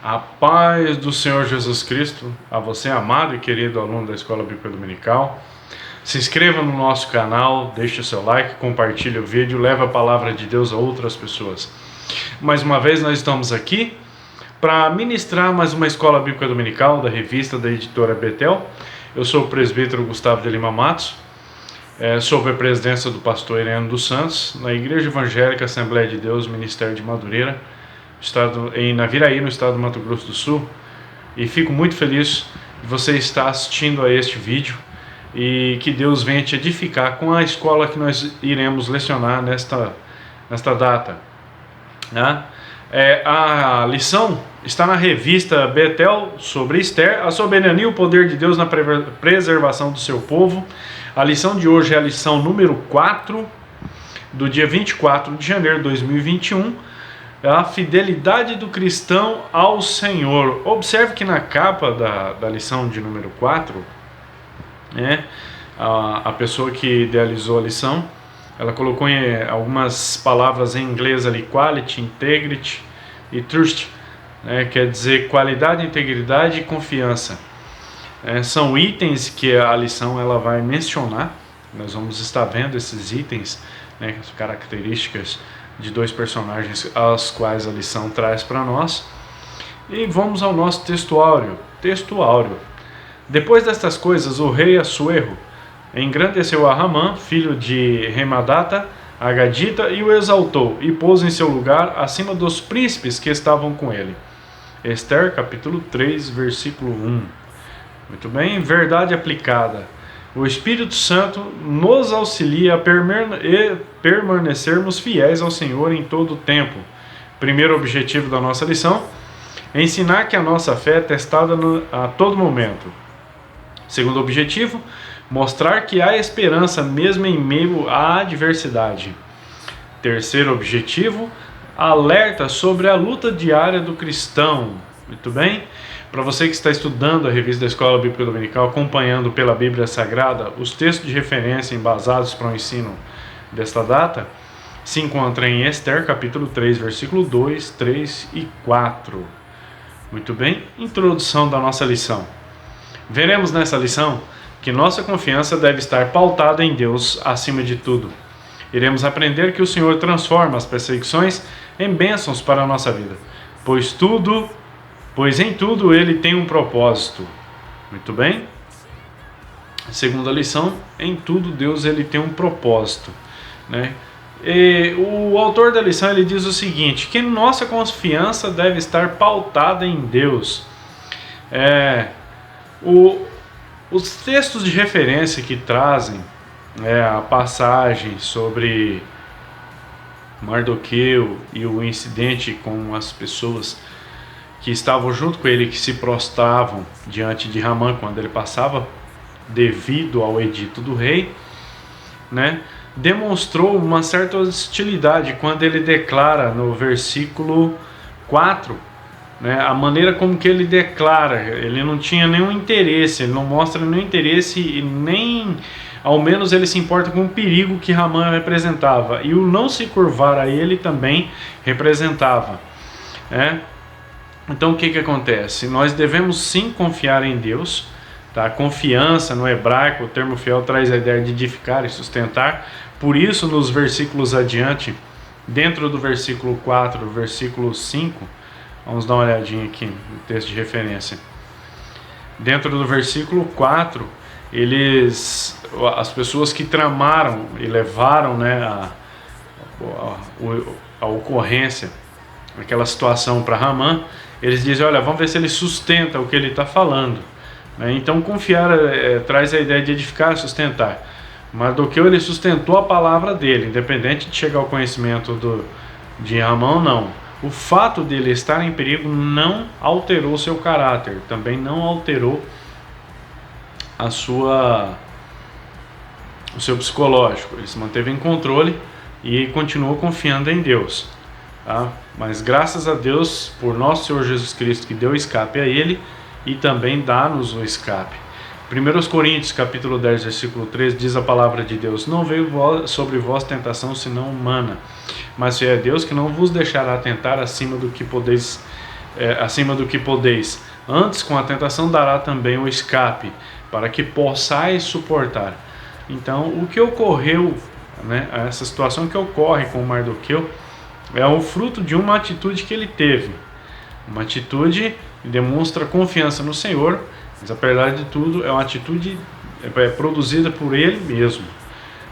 A paz do Senhor Jesus Cristo, a você amado e querido aluno da Escola Bíblica Dominical. Se inscreva no nosso canal, deixe o seu like, compartilhe o vídeo, leve a palavra de Deus a outras pessoas. Mais uma vez nós estamos aqui para ministrar mais uma Escola Bíblica Dominical da revista da editora Betel. Eu sou o presbítero Gustavo de Lima Matos, sob a presidência do pastor Ireno dos Santos, na Igreja Evangélica Assembleia de Deus, Ministério de Madureira, em Naviraí, no estado do Mato Grosso do Sul. E fico muito feliz de você estar assistindo a este vídeo e que Deus venha te edificar com a escola que nós iremos lecionar nesta data. A lição está na revista Betel sobre Esther, a soberania e o poder de Deus na preservação do seu povo. A lição de hoje é a lição número 4, do dia 24 de janeiro de 2021, a fidelidade do cristão ao Senhor. Observe que na capa da lição de número 4, a pessoa que idealizou a lição, ela colocou algumas palavras em inglês ali: quality, integrity e trust, quer dizer qualidade, integridade e confiança. São itens que a lição ela vai mencionar. Nós vamos estar vendo esses itens, as características de dois personagens as quais a lição traz para nós. E vamos ao nosso texto áureo. Depois destas coisas, o rei Assuero engrandeceu a Ramã, filho de Remadata, Agadita, e o exaltou, e pôs em seu lugar acima dos príncipes que estavam com ele. Esther, capítulo 3, versículo 1. Muito bem, verdade aplicada. O Espírito Santo nos auxilia a permanecermos fiéis ao Senhor em todo o tempo. Primeiro objetivo da nossa lição: ensinar que a nossa fé é testada a todo momento. Segundo objetivo: mostrar que há esperança mesmo em meio à adversidade. Terceiro objetivo: alerta sobre a luta diária do cristão. Muito bem? Para você que está estudando a revista da Escola Bíblica Dominical, acompanhando pela Bíblia Sagrada, os textos de referência embasados para o ensino desta data se encontram em Esther, capítulo 3, versículo 2, 3 e 4. Muito bem? Introdução da nossa lição. Veremos nessa lição que nossa confiança deve estar pautada em Deus acima de tudo. Iremos aprender que o Senhor transforma as perseguições em bênçãos para a nossa vida, pois em tudo Ele tem um propósito. Muito bem? Segunda lição: em tudo Deus Ele tem um propósito. E o autor da lição ele diz o seguinte: que nossa confiança deve estar pautada em Deus. Os textos de referência que trazem a passagem sobre Mardoqueu e o incidente com as pessoas que estavam junto com ele, que se prostravam diante de Ramã quando ele passava, devido ao edito do rei, demonstrou uma certa hostilidade quando ele declara no versículo 4, a maneira como que ele declara. Ele não tinha nenhum interesse, ele não mostra nenhum interesse e nem, ao menos, ele se importa com o perigo que Ramã representava, e o não se curvar a ele também representava. Então o que acontece? Nós devemos sim confiar em Deus. Confiança no hebraico, o termo fiel traz a ideia de edificar e sustentar. Por isso, nos versículos adiante, dentro do versículo 4, versículo 5, vamos dar uma olhadinha aqui no texto de referência. Dentro do versículo 4, as pessoas que tramaram e levaram a ocorrência, aquela situação para Ramã, eles dizem: olha, vamos ver se ele sustenta o que ele está falando. Então confiar traz a ideia de edificar e sustentar. Mardoqueu ele sustentou a palavra dele, independente de chegar ao conhecimento de Ramã ou não. O fato dele estar em perigo não alterou seu caráter, também não alterou o seu psicológico. Ele se manteve em controle e continuou confiando em Deus. Mas graças a Deus por nosso Senhor Jesus Cristo, que deu escape a ele e também dá-nos o escape. 1 Coríntios capítulo 10, versículo 13 diz a palavra de Deus: não veio sobre vós tentação senão humana, mas é Deus que não vos deixará tentar acima do que podeis acima do que podeis. Antes, com a tentação, dará também o escape, para que possais suportar. Então, o que ocorreu, né, essa situação que ocorre com Mardoqueu, é o fruto de uma atitude que ele teve. Uma atitude que demonstra confiança no Senhor, mas apesar de tudo, é uma atitude produzida por ele mesmo.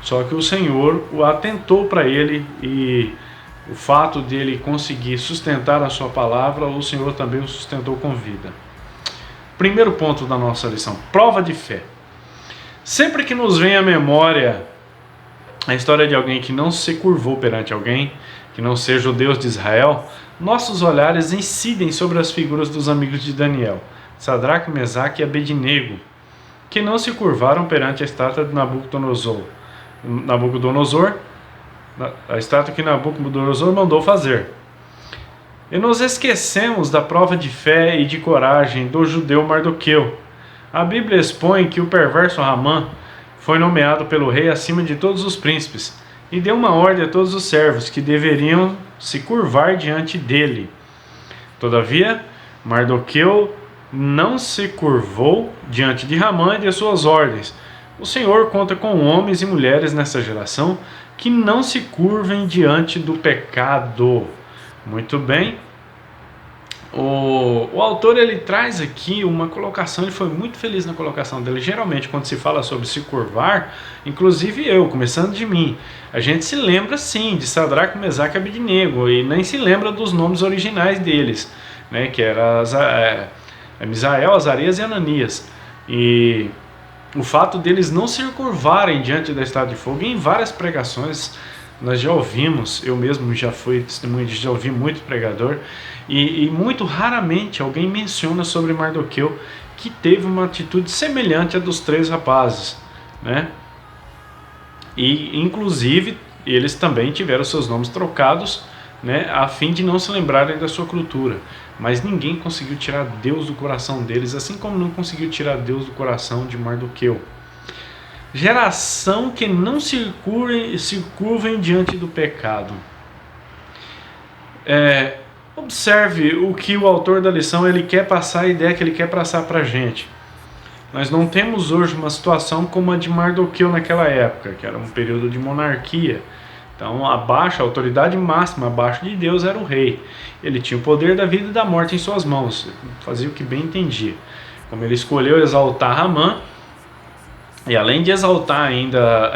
Só que o Senhor o atentou para ele, e o fato de ele conseguir sustentar a sua palavra, o Senhor também o sustentou com vida. Primeiro ponto da nossa lição: prova de fé. Sempre que nos vem à memória a história de alguém que não se curvou perante alguém, que não seja o Deus de Israel, nossos olhares incidem sobre as figuras dos amigos de Daniel, Sadraque, Mesaque e Abednego, que não se curvaram perante a estátua de Nabucodonosor, a estátua que Nabucodonosor mandou fazer. E nos esquecemos da prova de fé e de coragem do judeu Mardoqueu. A Bíblia expõe que o perverso Ramã foi nomeado pelo rei acima de todos os príncipes e deu uma ordem a todos os servos que deveriam se curvar diante dele. Todavia, Mardoqueu não se curvou diante de Ramã e de suas ordens. O Senhor conta com homens e mulheres nessa geração que não se curvem diante do pecado. Muito bem. O autor, ele traz aqui uma colocação, ele foi muito feliz na colocação dele. Geralmente, quando se fala sobre se curvar, inclusive eu, começando de mim, a gente se lembra sim de Sadraque, Mesaque e Abednego, e nem se lembra dos nomes originais deles, né, que era Misael, Azarias e Ananias. E o fato deles não se curvarem diante da estátua de fogo, em várias pregações nós já ouvimos, eu mesmo já fui testemunho, já ouvi muito pregador, e muito raramente alguém menciona sobre Mardoqueu, que teve uma atitude semelhante à dos 3 rapazes, né? E inclusive eles também tiveram seus nomes trocados, né, a fim de não se lembrarem da sua cultura. Mas ninguém conseguiu tirar Deus do coração deles, assim como não conseguiu tirar Deus do coração de Mardoqueu. Geração que não se curvem diante do pecado. Observe o que o autor da lição ele quer passar, a ideia que ele quer passar para a gente. Nós não temos hoje uma situação como a de Mardoqueu naquela época, que era um período de monarquia. Então, a autoridade máxima abaixo de Deus era o rei. Ele tinha o poder da vida e da morte em suas mãos, fazia o que bem entendia. Como ele escolheu exaltar Ramã, e além de exaltar ainda,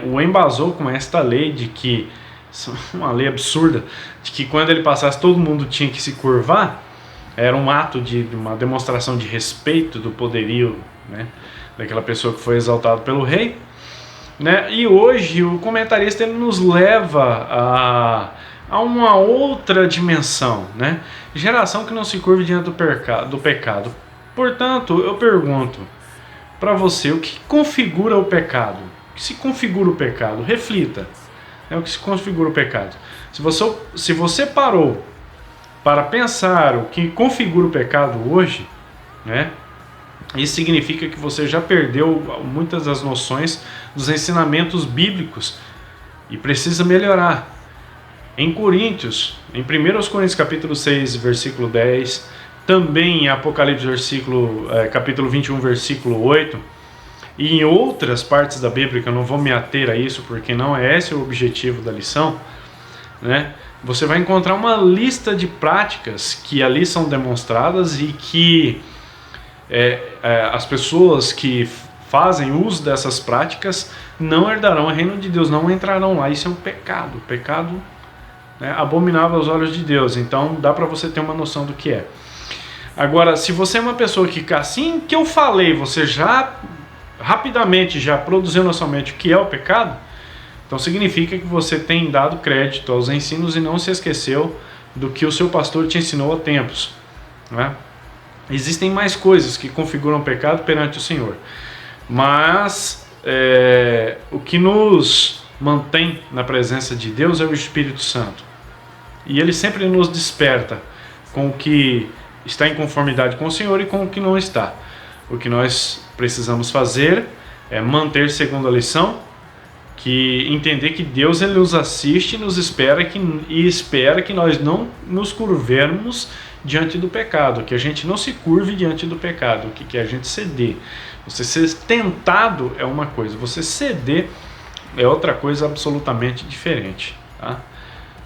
o embasou com esta lei de que, uma lei absurda, de que quando ele passasse todo mundo tinha que se curvar, era um ato de uma demonstração de respeito do poderio, né, daquela pessoa que foi exaltada pelo rei, né? E hoje o comentarista ele nos leva a uma outra dimensão, né? Geração que não se curva diante do pecado. Portanto, eu pergunto para você, o que configura o pecado? O que se configura o pecado? Reflita. O que se configura o pecado? Se você parou para pensar o que configura o pecado hoje, né, isso significa que você já perdeu muitas das noções dos ensinamentos bíblicos e precisa melhorar. Em Coríntios, em 1 Coríntios capítulo 6, versículo 10, também em Apocalipse capítulo 21, versículo 8, e em outras partes da Bíblia, que eu não vou me ater a isso, porque não é esse o objetivo da lição, né? Você vai encontrar uma lista de práticas que ali são demonstradas e que as pessoas que fazem uso dessas práticas não herdarão o reino de Deus, não entrarão lá. Isso é um pecado, né, abominável aos olhos de Deus. Então dá para você ter uma noção do que é. Agora, se você é uma pessoa que assim que eu falei, você já rapidamente já produziu na sua mente o que é o pecado, então significa que você tem dado crédito aos ensinos e não se esqueceu do que o seu pastor te ensinou há tempos, né? Existem mais coisas que configuram o pecado perante o Senhor, mas o que nos mantém na presença de Deus é o Espírito Santo, e ele sempre nos desperta com o que está em conformidade com o Senhor e com o que não está. O que nós precisamos fazer é manter segundo a lição, que entender que Deus ele nos assiste e nos espera, e espera que nós não nos curvemos diante do pecado, que a gente não se curve diante do pecado, que é a gente ceder. Você ser tentado é uma coisa, você ceder é outra coisa absolutamente diferente, tá?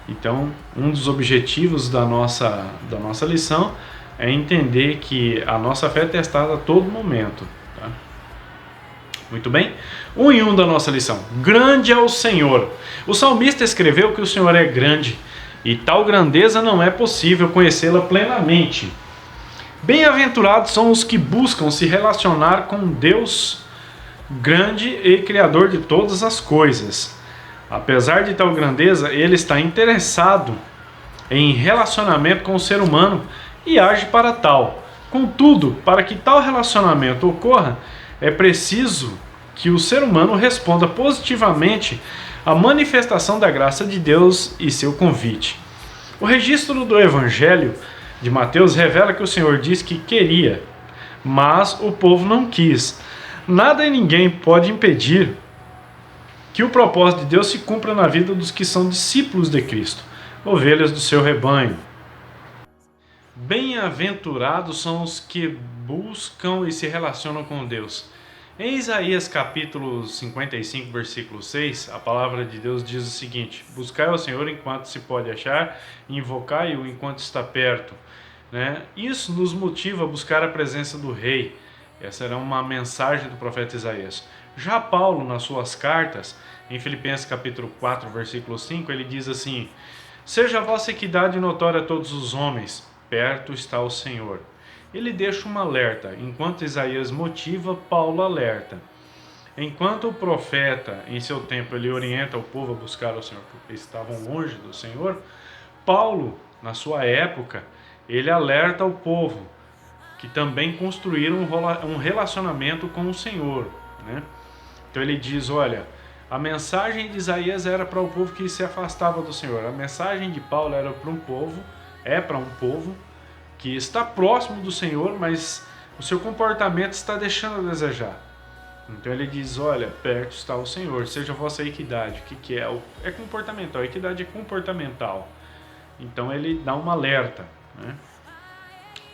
Então, um dos objetivos da nossa lição é entender que a nossa fé é testada a todo momento, tá? Muito bem? 1 em 1 da nossa lição. Grande é o Senhor. O salmista escreveu que o Senhor é grande, e tal grandeza não é possível conhecê-la plenamente. Bem-aventurados são os que buscam se relacionar com Deus grande e Criador de todas as coisas. Apesar de tal grandeza, ele está interessado em relacionamento com o ser humano e age para tal. Contudo, para que tal relacionamento ocorra, é preciso que o ser humano responda positivamente à manifestação da graça de Deus e seu convite. O registro do Evangelho de Mateus revela que o Senhor diz que queria, mas o povo não quis. Nada e ninguém pode impedir que o propósito de Deus se cumpra na vida dos que são discípulos de Cristo, ovelhas do seu rebanho. Bem-aventurados são os que buscam e se relacionam com Deus. Em Isaías capítulo 55, versículo 6, a palavra de Deus diz o seguinte: buscai ao Senhor enquanto se pode achar, invocai-o enquanto está perto. Isso nos motiva a buscar a presença do Rei. Essa era uma mensagem do profeta Isaías. Já Paulo, nas suas cartas, em Filipenses capítulo 4, versículo 5, ele diz assim: seja a vossa equidade notória a todos os homens, perto está o Senhor. Ele deixa um alerta, enquanto Isaías motiva, Paulo alerta. Enquanto o profeta, em seu tempo, ele orienta o povo a buscar o Senhor, porque estavam longe do Senhor, Paulo, na sua época, ele alerta o povo que também construíram um relacionamento com o Senhor, Então ele diz, olha, a mensagem de Isaías era para o povo que se afastava do Senhor. A mensagem de Paulo era para um povo que está próximo do Senhor, mas o seu comportamento está deixando a desejar. Então ele diz, olha, perto está o Senhor, seja a vossa equidade. O que é? É comportamental, a equidade é comportamental. Então ele dá um alerta.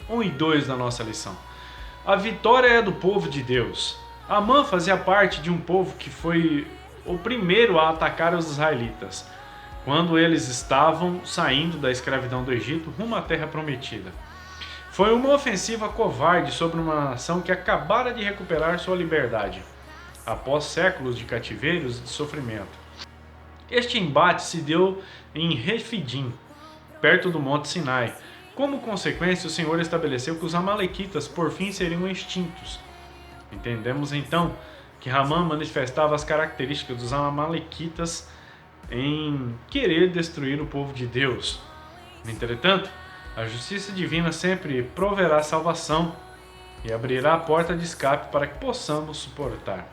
1 e 2 da nossa lição. A vitória é do povo de Deus. Amã fazia parte de um povo que foi o primeiro a atacar os israelitas, quando eles estavam saindo da escravidão do Egito rumo à terra prometida. Foi uma ofensiva covarde sobre uma nação que acabara de recuperar sua liberdade, após séculos de cativeiros e de sofrimento. Este embate se deu em Refidim, perto do Monte Sinai. Como consequência, o Senhor estabeleceu que os amalequitas por fim seriam extintos. Entendemos então que Ramã manifestava as características dos amalequitas em querer destruir o povo de Deus. Entretanto, a justiça divina sempre proverá salvação e abrirá a porta de escape para que possamos suportar.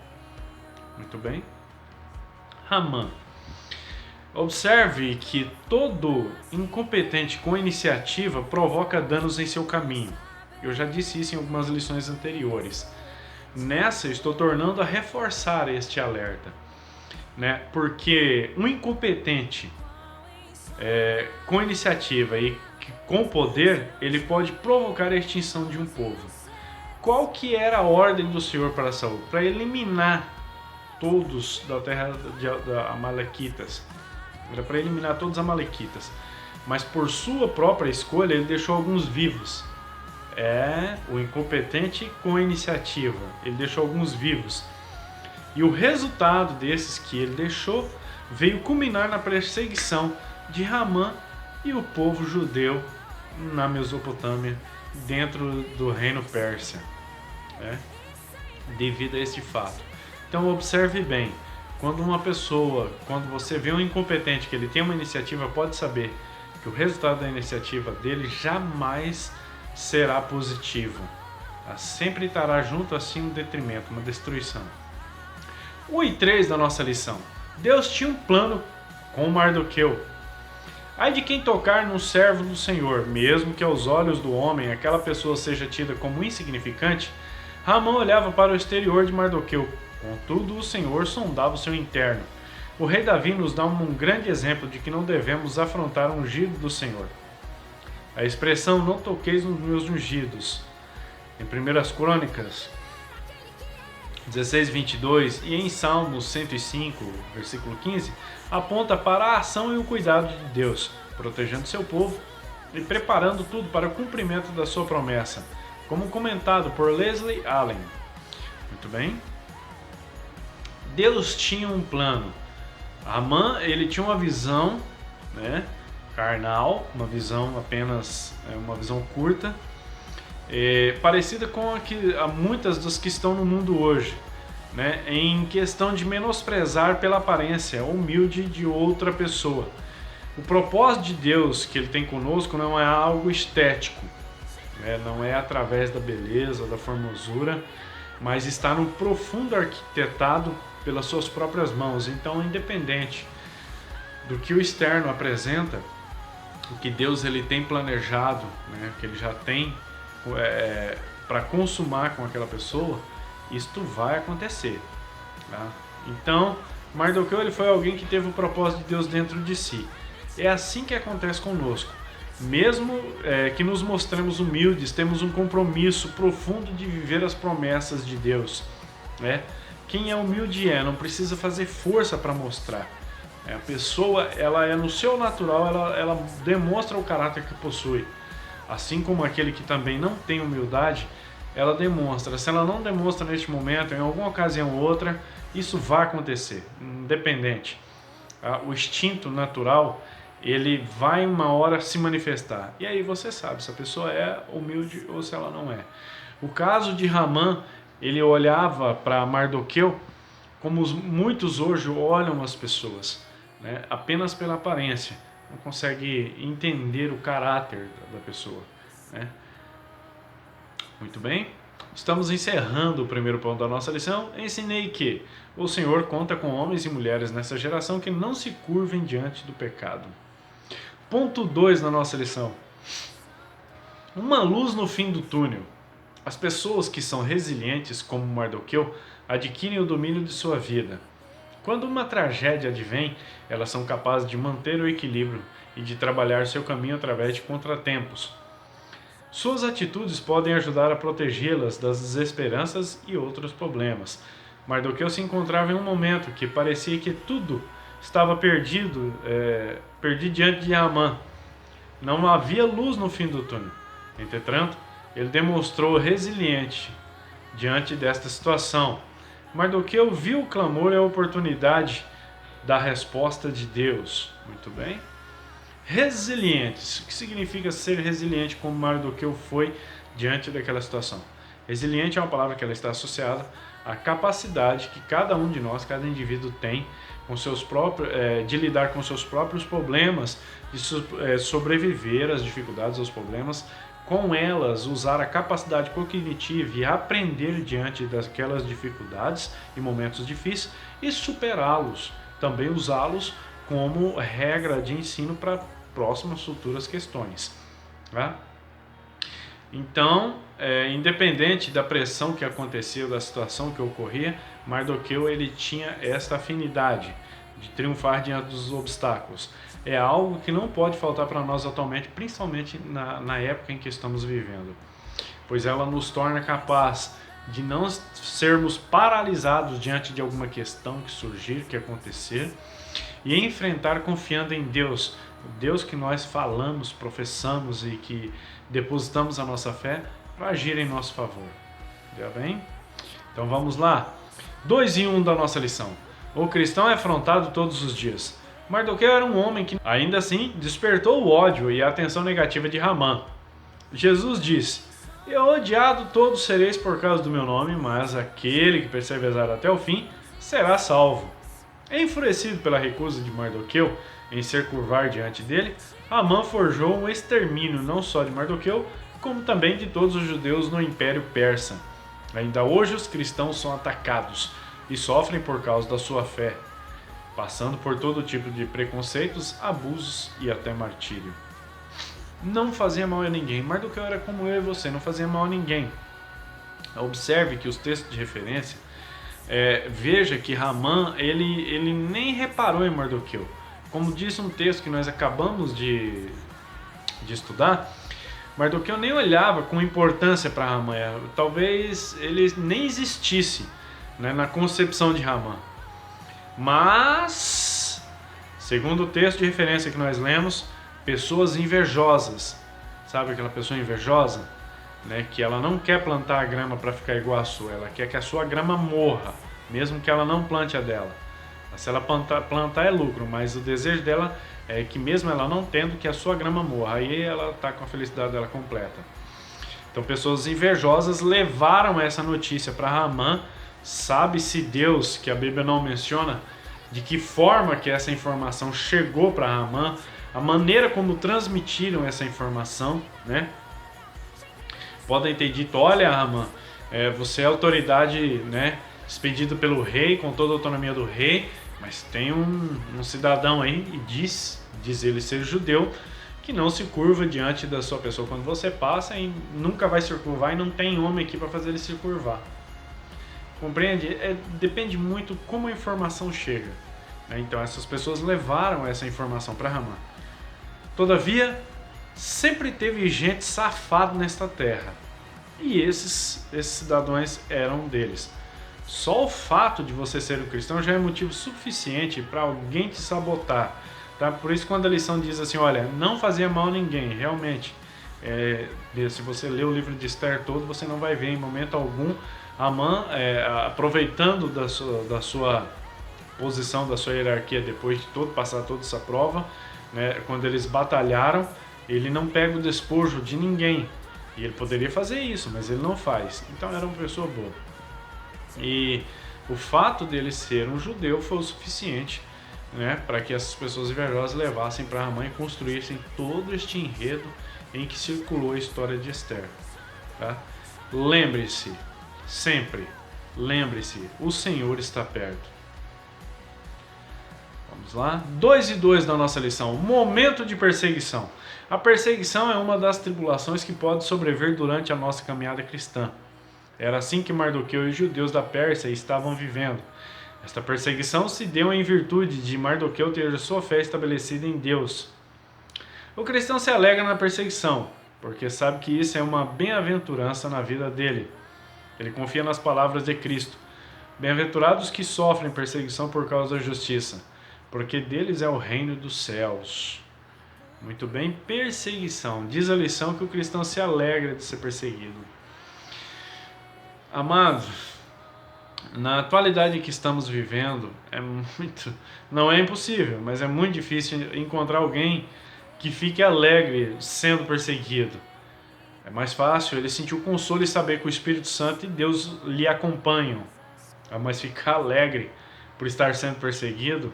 Muito bem. Ramã. Observe que todo incompetente com iniciativa provoca danos em seu caminho. Eu já disse isso em algumas lições anteriores. Nessa, estou tornando a reforçar este alerta, Porque um incompetente com iniciativa e com poder, ele pode provocar a extinção de um povo. Qual que era a ordem do Senhor para Saul? Para eliminar todos da terra de Amalequitas. Era para eliminar todos os amalequitas. Mas por sua própria escolha, ele deixou alguns vivos. O incompetente com iniciativa. Ele deixou alguns vivos. E o resultado desses que ele deixou veio culminar na perseguição de Ramã e o povo judeu na Mesopotâmia, dentro do reino Pérsia. Devido a este fato. Então observe bem. Quando você vê um incompetente que ele tem uma iniciativa, pode saber que o resultado da iniciativa dele jamais será positivo. Sempre estará junto assim um detrimento, uma destruição. 1 e 3 da nossa lição. Deus tinha um plano com Mardoqueu. Ai de quem tocar no servo do Senhor, mesmo que aos olhos do homem aquela pessoa seja tida como insignificante. Ramã olhava para o exterior de Mardoqueu. Contudo, o Senhor sondava o seu interno. O rei Davi nos dá um grande exemplo de que não devemos afrontar o ungido do Senhor. A expressão não toqueis nos meus ungidos, em 1 Crônicas 16:22 e em Salmos 105, versículo 15, aponta para a ação e o cuidado de Deus, protegendo seu povo e preparando tudo para o cumprimento da sua promessa, como comentado por Leslie Allen. Muito bem. Deus tinha um plano. Amã, ele tinha uma visão, né, carnal, uma visão apenas, uma visão curta, parecida com muitas dos que estão no mundo hoje, né, em questão de menosprezar pela aparência humilde de outra pessoa. O propósito de Deus que Ele tem conosco não é algo estético, né, não é através da beleza, da formosura, mas está no profundo arquitetado pelas suas próprias mãos. Então, independente do que o externo apresenta, o que Deus ele tem planejado, né, que Ele já tem para consumar com aquela pessoa, isto vai acontecer, tá? Então, Mardoqueu ele foi alguém que teve o propósito de Deus dentro de si. É assim que acontece conosco. Mesmo que nos mostremos humildes, temos um compromisso profundo de viver as promessas de Deus, né? Quem é humilde não precisa fazer força para mostrar. A pessoa, ela é no seu natural, ela demonstra o caráter que possui. Assim como aquele que também não tem humildade, ela demonstra. Se ela não demonstra neste momento, em alguma ocasião ou outra, isso vai acontecer, independente. O instinto natural, ele vai uma hora se manifestar. E aí você sabe se a pessoa é humilde ou se ela não é. O caso de Ramã, ele olhava para Mardoqueu como muitos hoje olham as pessoas, né? Apenas pela aparência. Não consegue entender o caráter da pessoa, né? Muito bem. Estamos encerrando o primeiro ponto da nossa lição. Ensinei que o Senhor conta com homens e mulheres nessa geração que não se curvem diante do pecado. Ponto 2 na nossa lição. Uma luz no fim do túnel. As pessoas que são resilientes, como Mardoqueu, adquirem o domínio de sua vida. Quando uma tragédia advém, elas são capazes de manter o equilíbrio e de trabalhar seu caminho através de contratempos. Suas atitudes podem ajudar a protegê-las das desesperanças e outros problemas. Mardoqueu se encontrava em um momento que parecia que tudo estava perdido diante de Amã. Não havia luz no fim do túnel. Entretanto, ele demonstrou resiliente diante desta situação. Mardoqueu viu o clamor e a oportunidade da resposta de Deus. Muito bem. Resilientes. O que significa ser resiliente como Mardoqueu foi diante daquela situação? Resiliente é uma palavra que ela está associada à capacidade que cada um de nós, cada indivíduo tem com seus próprios, de lidar com seus próprios problemas, de sobreviver às dificuldades, aos problemas, com elas usar a capacidade cognitiva e aprender diante daquelas dificuldades e momentos difíceis e superá-los, também usá-los como regra de ensino para próximas futuras questões, tá? Então, independente da pressão que acontecia, da situação que ocorria, Mardoqueu ele tinha esta afinidade de triunfar diante dos obstáculos. É algo que não pode faltar para nós atualmente, principalmente na época em que estamos vivendo, pois ela nos torna capaz de não sermos paralisados diante de alguma questão que surgir, que acontecer, e enfrentar confiando em Deus, o Deus que nós falamos, professamos e que depositamos a nossa fé para agir em nosso favor. Tá bem? Então vamos lá. 2 em 1 da nossa lição. O cristão é afrontado todos os dias. Mardoqueu era um homem que, ainda assim, despertou o ódio e a atenção negativa de Ramã. Jesus disse: "Eu odiado todos sereis por causa do meu nome, mas aquele que perseverar até o fim será salvo." Enfurecido pela recusa de Mardoqueu em ser curvar diante dele, Amã forjou um extermínio não só de Mardoqueu, como também de todos os judeus no Império Persa. Ainda hoje os cristãos são atacados e sofrem por causa da sua fé, passando por todo tipo de preconceitos, abusos e até martírio. Não fazia mal a ninguém. Mardoqueu era como eu e você, não fazia mal a ninguém. Observe que os textos de referência, veja que Ramã ele nem reparou em Mardoqueu. Como diz um texto que nós acabamos de estudar, Mardoqueu nem olhava com importância para Ramã, talvez ele nem existisse, né, na concepção de Ramã. Mas, segundo o texto de referência que nós lemos, pessoas invejosas, sabe aquela pessoa invejosa, né, que ela não quer plantar a grama para ficar igual a sua, ela quer que a sua grama morra, mesmo que ela não plante a dela. Se ela plantar é lucro, mas o desejo dela é que mesmo ela não tendo, que a sua grama morra, aí ela está com a felicidade dela completa. Então pessoas invejosas levaram essa notícia para Ramã. Sabe-se Deus, que a Bíblia não menciona, de que forma que essa informação chegou para Ramã, a maneira como transmitiram essa informação, né? Podem ter dito, olha Ramã, você é autoridade, né, expedido pelo rei, com toda a autonomia do rei, mas tem um cidadão aí, e diz ele ser judeu, que não se curva diante da sua pessoa quando você passa e nunca vai se curvar, e não tem homem aqui para fazer ele se curvar. Compreende? Depende muito como a informação chega, né? Então essas pessoas levaram essa informação para Ramã. Todavia, sempre teve gente safada nesta terra, e esses cidadãos eram deles. Só o fato de você ser um cristão já é motivo suficiente para alguém te sabotar, tá? Por isso quando a lição diz assim, olha, não fazia mal a ninguém, realmente, se você ler o livro de Esther todo, você não vai ver em momento algum Amã aproveitando da sua posição, da sua hierarquia, depois de passar toda essa prova, né, quando eles batalharam, ele não pega o despojo de ninguém, e ele poderia fazer isso, mas ele não faz. Então era uma pessoa boa. E o fato dele ser um judeu foi o suficiente, né, para que essas pessoas invejosas levassem para Ramã e construíssem todo este enredo em que circulou a história de Esther, tá? Lembre-se, sempre, lembre-se, o Senhor está perto. Vamos lá? 2 e 2 da nossa lição. Momento de perseguição. A perseguição é uma das tribulações que pode sobreviver durante a nossa caminhada cristã. Era assim que Mardoqueu e os judeus da Pérsia estavam vivendo. Esta perseguição se deu em virtude de Mardoqueu ter sua fé estabelecida em Deus. O cristão se alegra na perseguição, porque sabe que isso é uma bem-aventurança na vida dele. Ele confia nas palavras de Cristo. Bem-aventurados que sofrem perseguição por causa da justiça, porque deles é o reino dos céus. Muito bem, perseguição. Diz a lição que o cristão se alegra de ser perseguido. Amados, na atualidade em que estamos vivendo, não é impossível, mas é muito difícil encontrar alguém que fique alegre sendo perseguido. É mais fácil ele sentir o consolo e saber que o Espírito Santo e Deus lhe acompanham. Mas ficar alegre por estar sendo perseguido,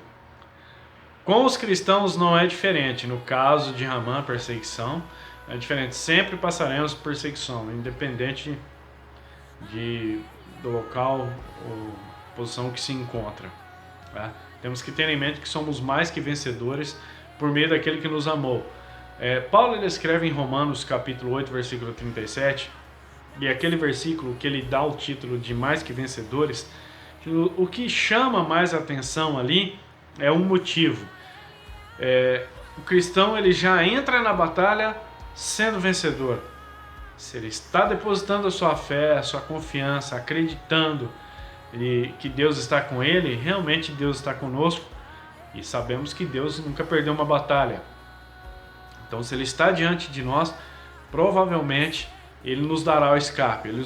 com os cristãos não é diferente. No caso de Ramã, perseguição é diferente. Sempre passaremos por perseguição, independente do local ou posição que se encontra, tá? Temos que ter em mente que somos mais que vencedores por meio daquele que nos amou. Paulo ele escreve em Romanos capítulo 8, versículo 37, e aquele versículo que ele dá o título de mais que vencedores, o que chama mais atenção ali é um motivo. O cristão ele já entra na batalha sendo vencedor. Se ele está depositando a sua fé, a sua confiança, acreditando que Deus está com ele, realmente Deus está conosco, e sabemos que Deus nunca perdeu uma batalha. Então, se ele está diante de nós, provavelmente ele nos dará o escape, ele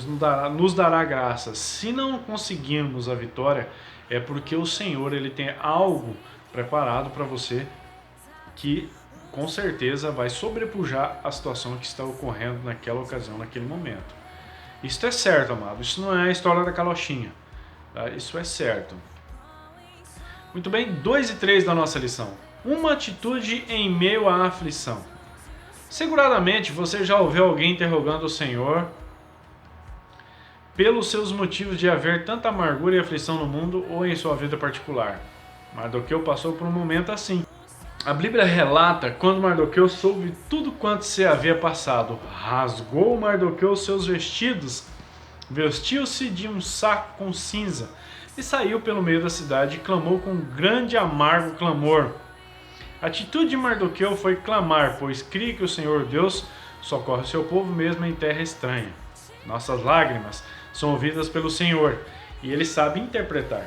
nos dará graça. Se não conseguirmos a vitória, é porque o Senhor ele tem algo preparado para você que com certeza vai sobrepujar a situação que está ocorrendo naquela ocasião, naquele momento. Isso é certo, amado. Isso não é a história da carochinha, tá? Isso é certo. Muito bem, 2 e 3 da nossa lição. Uma atitude em meio à aflição. Seguradamente você já ouviu alguém interrogando o Senhor pelos seus motivos de haver tanta amargura e aflição no mundo ou em sua vida particular. Mardoqueu passou por um momento assim. A Bíblia relata quando Mardoqueu soube tudo quanto se havia passado. Rasgou Mardoqueu seus vestidos, vestiu-se de um saco com cinza e saiu pelo meio da cidade e clamou com grande amargo clamor. A atitude de Mardoqueu foi clamar, pois cria que o Senhor Deus socorre o seu povo mesmo em terra estranha. Nossas lágrimas são ouvidas pelo Senhor, e Ele sabe interpretar.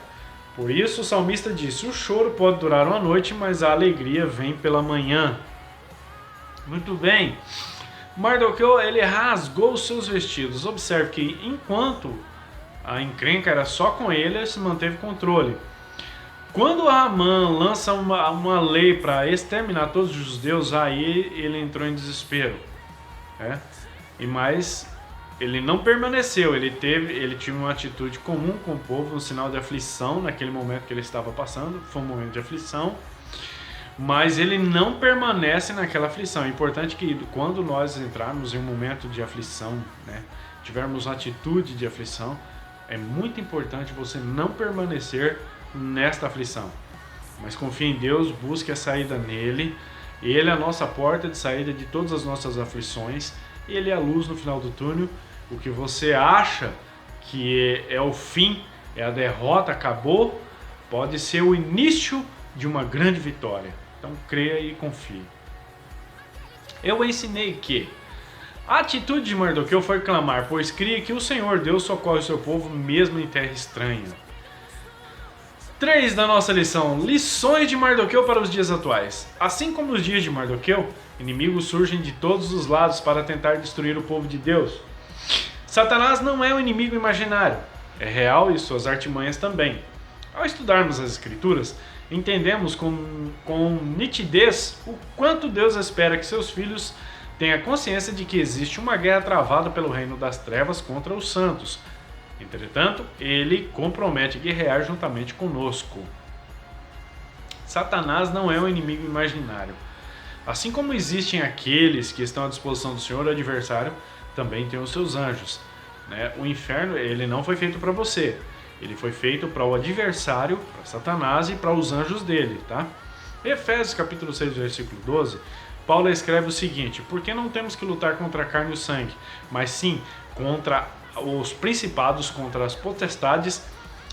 Por isso o salmista disse: o choro pode durar uma noite, mas a alegria vem pela manhã. Muito bem. Mardoqueu, ele rasgou os seus vestidos. Observe que enquanto a encrenca era só com ele, ele se manteve controle. Quando Amã lança uma lei para exterminar todos os judeus, aí ele entrou em desespero. Mas ele não permaneceu, ele tinha uma atitude comum com o povo, um sinal de aflição naquele momento que ele estava passando, foi um momento de aflição, mas ele não permanece naquela aflição. É importante que quando nós entrarmos em um momento de aflição, tivermos atitude de aflição, é muito importante você não permanecer nesta aflição, mas confie em Deus, busque a saída nele. Ele é a nossa porta de saída de todas as nossas aflições, ele é a luz no final do túnel. O que você acha que é o fim, é a derrota, acabou, pode ser o início de uma grande vitória. Então creia e confie. Eu ensinei que a atitude de Mardoqueu foi clamar, pois cria que o Senhor Deus socorre o seu povo mesmo em terra estranha. 3 da nossa lição: lições de Mardoqueu para os dias atuais. Assim como nos dias de Mardoqueu, inimigos surgem de todos os lados para tentar destruir o povo de Deus. Satanás não é um inimigo imaginário, é real e suas artimanhas também. Ao estudarmos as Escrituras, entendemos com nitidez o quanto Deus espera que seus filhos tenham consciência de que existe uma guerra travada pelo reino das trevas contra os santos. Entretanto, ele compromete guerrear juntamente conosco. Satanás não é um inimigo imaginário. Assim como existem aqueles que estão à disposição do Senhor, o adversário também tem os seus anjos. O inferno, ele não foi feito para você. Ele foi feito para o adversário, para Satanás e para os anjos dele, tá? Efésios capítulo 6, versículo 12, Paulo escreve o seguinte: porque não temos que lutar contra a carne e o sangue, mas sim contra os principados, contra as potestades,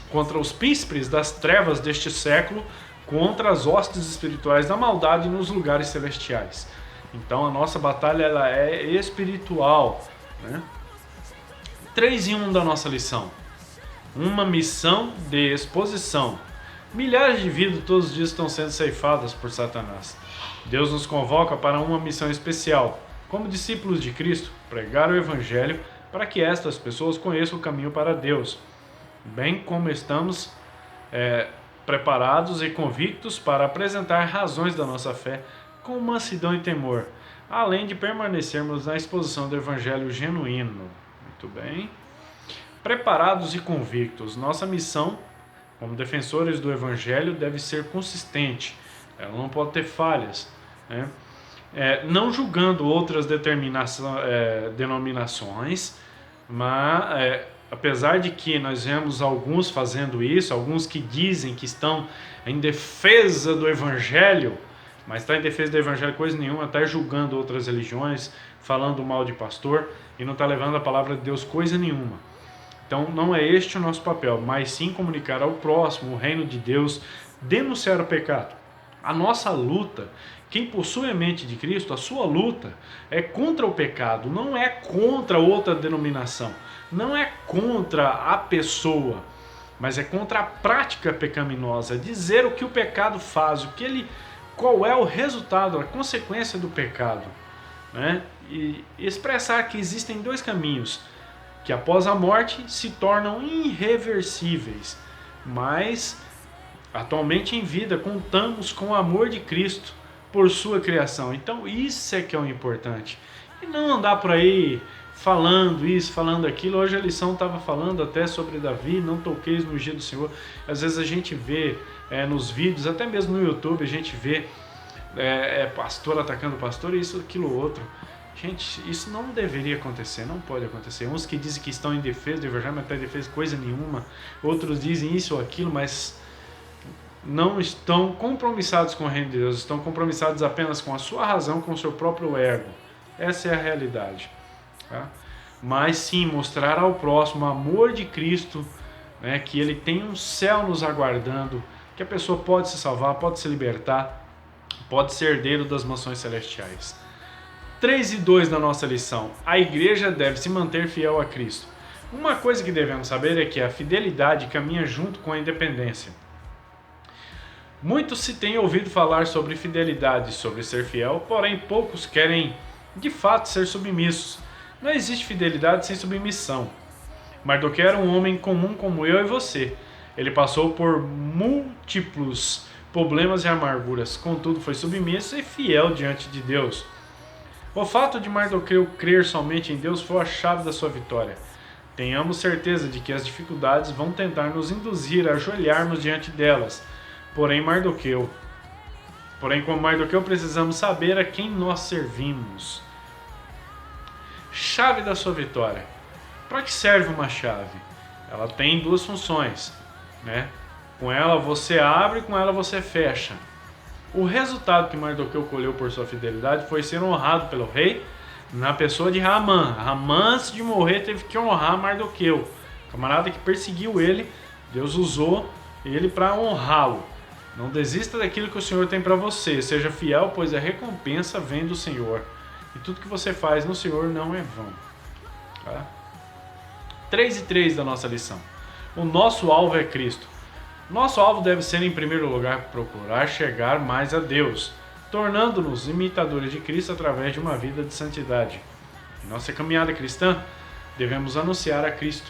contra os príncipes das trevas deste século, contra as hostes espirituais da maldade nos lugares celestiais. Então a nossa batalha, ela é espiritual, 3 em 1 da nossa lição: uma missão de exposição. Milhares de vidas todos os dias estão sendo ceifadas por Satanás. Deus nos convoca para uma missão especial. Como discípulos de Cristo, pregar o Evangelho para que estas pessoas conheçam o caminho para Deus, bem como estamos preparados e convictos para apresentar razões da nossa fé com mansidão e temor, além de permanecermos na exposição do Evangelho genuíno. Muito bem. Preparados e convictos. Nossa missão, como defensores do Evangelho, deve ser consistente. Ela não pode ter falhas. Não julgando outras denominações, mas apesar de que nós vemos alguns fazendo isso, alguns que dizem que estão em defesa do Evangelho, mas está em defesa do Evangelho coisa nenhuma, está julgando outras religiões, falando mal de pastor e não está levando a palavra de Deus coisa nenhuma. Então não é este o nosso papel, mas sim comunicar ao próximo o reino de Deus, denunciar o pecado. A nossa luta, quem possui a mente de Cristo, a sua luta é contra o pecado, não é contra outra denominação, não é contra a pessoa, mas é contra a prática pecaminosa, dizer o que o pecado faz, qual é o resultado, a consequência do pecado, e expressar que existem 2 caminhos, que após a morte se tornam irreversíveis, mas atualmente em vida contamos com o amor de Cristo por sua criação. Então isso é que é o importante, e não andar por aí falando isso, falando aquilo. Hoje a lição estava falando até sobre Davi: não toqueis no ungido do Senhor. Às vezes a gente vê nos vídeos, até mesmo no YouTube, a gente vê pastor atacando pastor, isso, aquilo, outro. Gente, isso não deveria acontecer, não pode acontecer. Uns que dizem que estão em defesa do Evangelho, mas não estão em defesa de coisa nenhuma. Outros dizem isso ou aquilo, mas não estão compromissados com o reino de Deus, estão compromissados apenas com a sua razão, com o seu próprio ego. Essa é a realidade. Tá? Mas sim, mostrar ao próximo o amor de Cristo, que ele tem um céu nos aguardando, que a pessoa pode se salvar, pode se libertar, pode ser herdeiro das mansões celestiais. 3 e 2 da nossa lição. A igreja deve se manter fiel a Cristo. Uma coisa que devemos saber é que a fidelidade caminha junto com a independência. Muito se tem ouvido falar sobre fidelidade, sobre ser fiel, porém poucos querem de fato ser submissos. Não existe fidelidade sem submissão. Mardoqueu era um homem comum como eu e você. Ele passou por múltiplos problemas e amarguras, contudo foi submisso e fiel diante de Deus. O fato de Mardoqueu crer somente em Deus foi a chave da sua vitória. Tenhamos certeza de que as dificuldades vão tentar nos induzir a ajoelharmos diante delas. Porém, como Mardoqueu, precisamos saber a quem nós servimos. Chave da sua vitória. Para que serve uma chave? Ela tem duas funções, né? Com ela você abre, com ela você fecha. O resultado que Mardoqueu colheu por sua fidelidade foi ser honrado pelo rei na pessoa de Haamã. Haamã, antes de morrer, teve que honrar Mardoqueu. O camarada que perseguiu ele, Deus usou ele para honrá-lo. Não desista daquilo que o Senhor tem para você. Seja fiel, pois a recompensa vem do Senhor. E tudo que você faz no Senhor não é vão. Tá? 3 e 3 da nossa lição. O nosso alvo é Cristo. Nosso alvo deve ser, em primeiro lugar, procurar chegar mais a Deus, tornando-nos imitadores de Cristo através de uma vida de santidade. Em nossa caminhada cristã, devemos anunciar a Cristo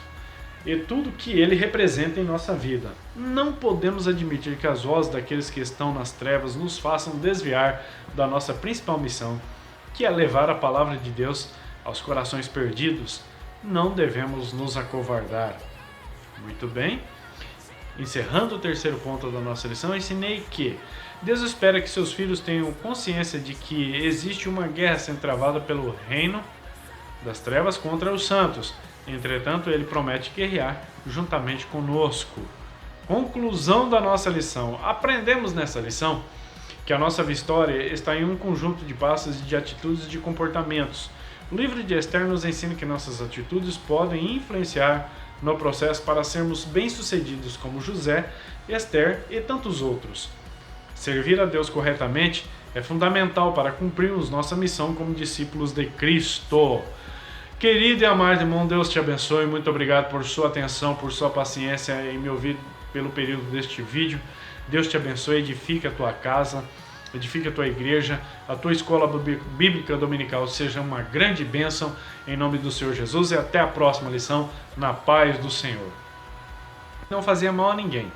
e tudo que Ele representa em nossa vida. Não podemos admitir que as vozes daqueles que estão nas trevas nos façam desviar da nossa principal missão, que é levar a palavra de Deus aos corações perdidos. Não devemos nos acovardar. Muito bem. Encerrando o terceiro ponto da nossa lição, ensinei que Deus espera que seus filhos tenham consciência de que existe uma guerra sendo travada pelo reino das trevas contra os santos. Entretanto, Ele promete guerrear juntamente conosco. Conclusão da nossa lição. Aprendemos nessa lição que a nossa vitória está em um conjunto de passos, de atitudes e de comportamentos. O livro de Esther nos ensina que nossas atitudes podem influenciar no processo para sermos bem-sucedidos como José, Esther e tantos outros. Servir a Deus corretamente é fundamental para cumprirmos nossa missão como discípulos de Cristo. Querido e amado irmão, Deus te abençoe. Muito obrigado por sua atenção, por sua paciência em me ouvir pelo período deste vídeo. Deus te abençoe, edifique a tua casa, edifique a tua igreja, a tua escola bíblica dominical seja uma grande bênção em nome do Senhor Jesus e até a próxima lição na paz do Senhor. Não fazia mal a ninguém.